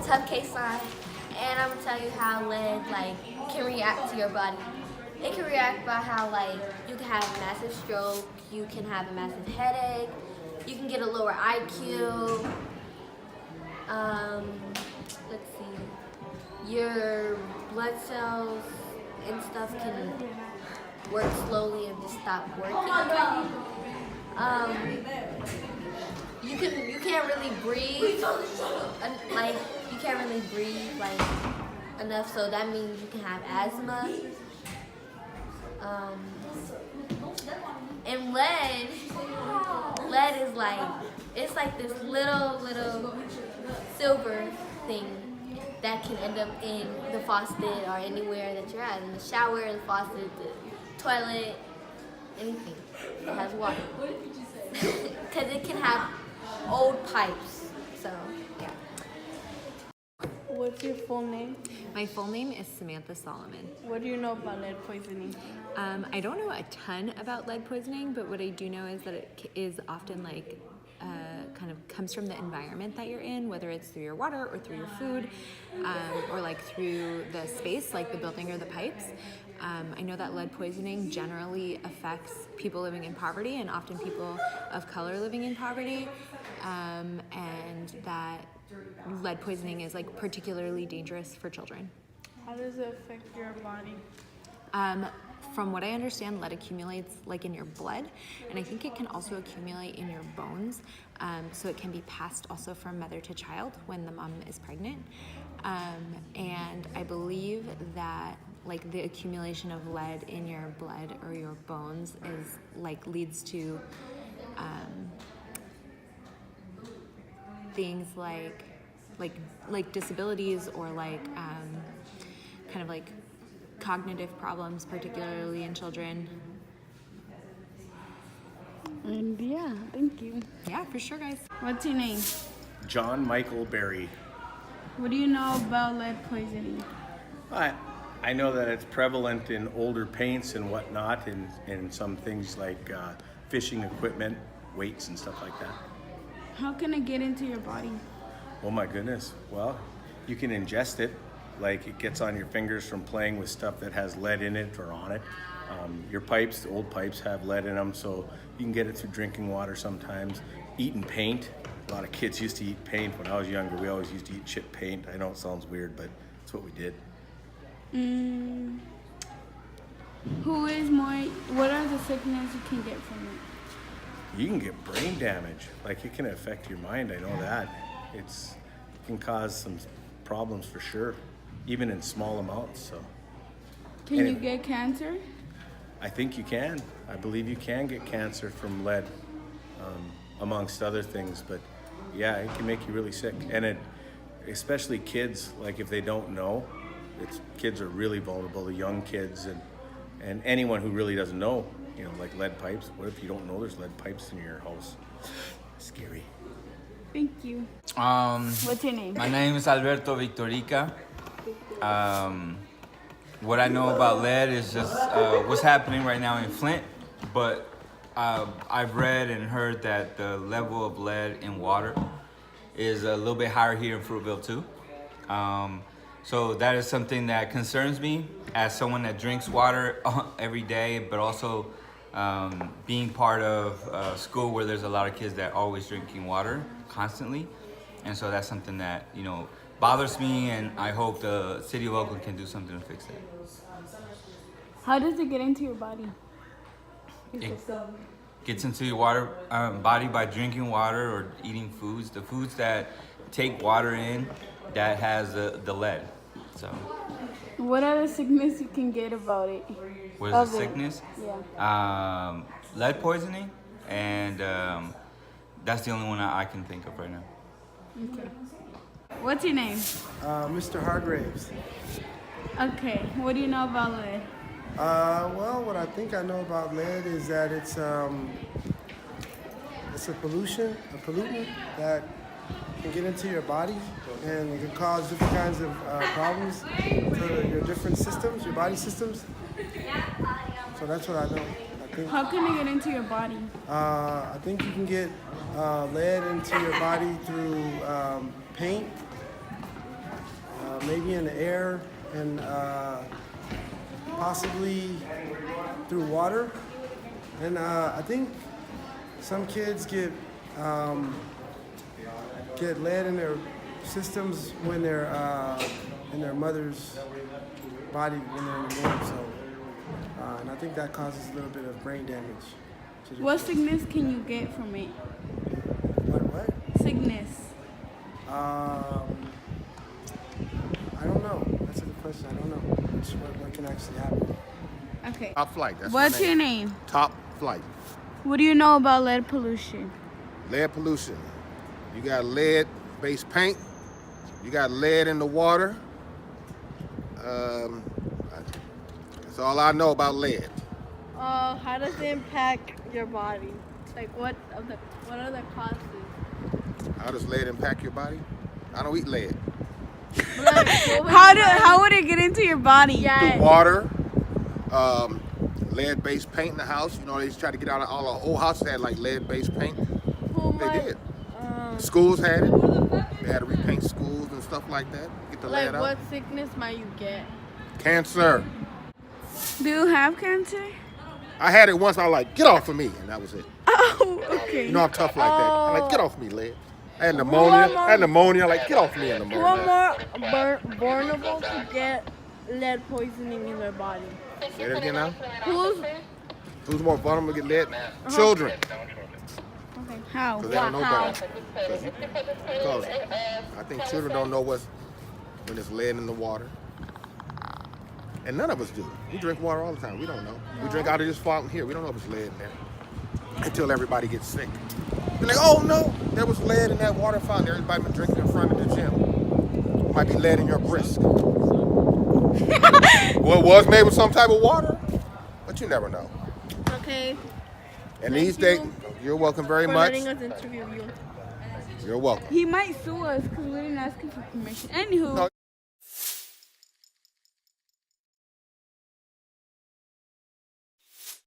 tough case sign, and I'm gonna tell you how lead can react to your body. It can react by how you can have a massive stroke, you can have a massive headache, you can get a lower IQ. Let's see, your blood cells and stuff can work slowly and just stop working. You can't really breathe, you can't really breathe enough, so that means you can have asthma. And lead is it's like this little silver thing that can end up in the faucet or anywhere that you're at, in the shower, the faucet, the toilet, anything that has water. Because it can have old pipes, so yeah. What's your full name? My full name is Samantha Solomon. What do you know about lead poisoning? I don't know a ton about lead poisoning, but what I do know is that it is often kind of comes from the environment that you're in, whether it's through your water or through your food, or through the space, like the building or the pipes. I know that lead poisoning generally affects people living in poverty, and often people of color living in poverty, and that lead poisoning is particularly dangerous for children. How does it affect your body? From what I understand, lead accumulates in your blood, and I think it can also accumulate in your bones. So it can be passed also from mother to child when the mom is pregnant. And I believe that the accumulation of lead in your blood or your bones is leads to things like disabilities or cognitive problems, particularly in children. And yeah, thank you. Yeah, for sure, guys. What's your name? John Michael Berry. What do you know about lead poisoning? I know that it's prevalent in older paints and whatnot, and some things like fishing equipment, weights and stuff like that. How can it get into your body? Oh my goodness. Well, you can ingest it. It gets on your fingers from playing with stuff that has lead in it or on it. Your pipes, the old pipes, have lead in them, so you can get it through drinking water sometimes. Eating paint. A lot of kids used to eat paint. When I was younger, we always used to eat chip paint. I know it sounds weird, but that's what we did. What are the sicknesses you can get from it? You can get brain damage. It can affect your mind, I know that. It can cause some problems for sure, even in small amounts. So, Can you get cancer? I think you can. I believe you can get cancer from lead, amongst other things. But yeah, it can make you really sick, and especially kids. If they don't know, kids are really vulnerable. The young kids and anyone who really doesn't know. Lead pipes. What if you don't know there's lead pipes in your house? Scary. Thank you. What's your name? My name is Alberto Victorica. What I know about lead is just what's happening right now in Flint, but I've read and heard that the level of lead in water is a little bit higher here in Fruitville too. So that is something that concerns me as someone that drinks water every day, but also being part of school where there's a lot of kids that are always drinking water constantly. And so that's something that, bothers me, and I hope the city of Oakland can do something to fix that. How does it get into your body? It gets into your body by drinking water or eating foods. The foods that take water in, that has the lead. So. What other sickness you can get about it? What is the sickness? Yeah. Lead poisoning, and that's the only one I can think of right now. Okay. What's your name? Mr. Hargraves. Okay. What do you know about lead? Well, what I think I know about lead is that it's a pollutant that can get into your body, and it can cause different kinds of problems to your different systems, your body systems. So that's what I know. How can it get into your body? I think you can get lead into your body through paint, maybe in the air and possibly through water. And I think some kids get lead in their systems when they're in their mother's body when they're in the womb. So, and I think that causes a little bit of brain damage. What sickness can you get from it? What? Sickness. I don't know. That's a good question. I don't know what can actually happen. Okay. Top Flight. That's What's my your name? Top Flight. What do you know about lead pollution? Lead pollution. You got lead-based paint. You got lead in the water. That's all I know about lead. How does it impact your body? Like what are the causes? How does lead impact your body? I don't eat lead. How would it get into your body? The water, lead-based paint in the house. You know, they try to get out of all the old houses had like lead-based paint. They did. Schools had it. They had to repaint schools and stuff like that. Get the lead out. What sickness might you get? Cancer. Do you have cancer? I had it once. I was like, get off of me, and that was it. Oh, okay. You know I'm tough like that. I'm like, get off me, lead. I had pneumonia. Like, get off me in the Who morning. are more vulnerable to get lead poisoning in their body? Say that again now. Who's Who's more vulnerable to get lead? Children. Okay. How? Because they don't know better. Because I think children don't know when there's lead in the water. And none of us do. We drink water all the time. We don't know. We drink out of this fountain here. We don't know if there's lead in there. Until everybody gets sick. They're like, oh no, there was lead in that water fountain. Everybody been drinking in front of the gym. Might be lead in your brisk. Well, it was made with some type of water, but you never know. okay? And these days, you're welcome very For much. letting us interview you. You're welcome. He might sue us because we didn't ask him for permission. Anywho. No,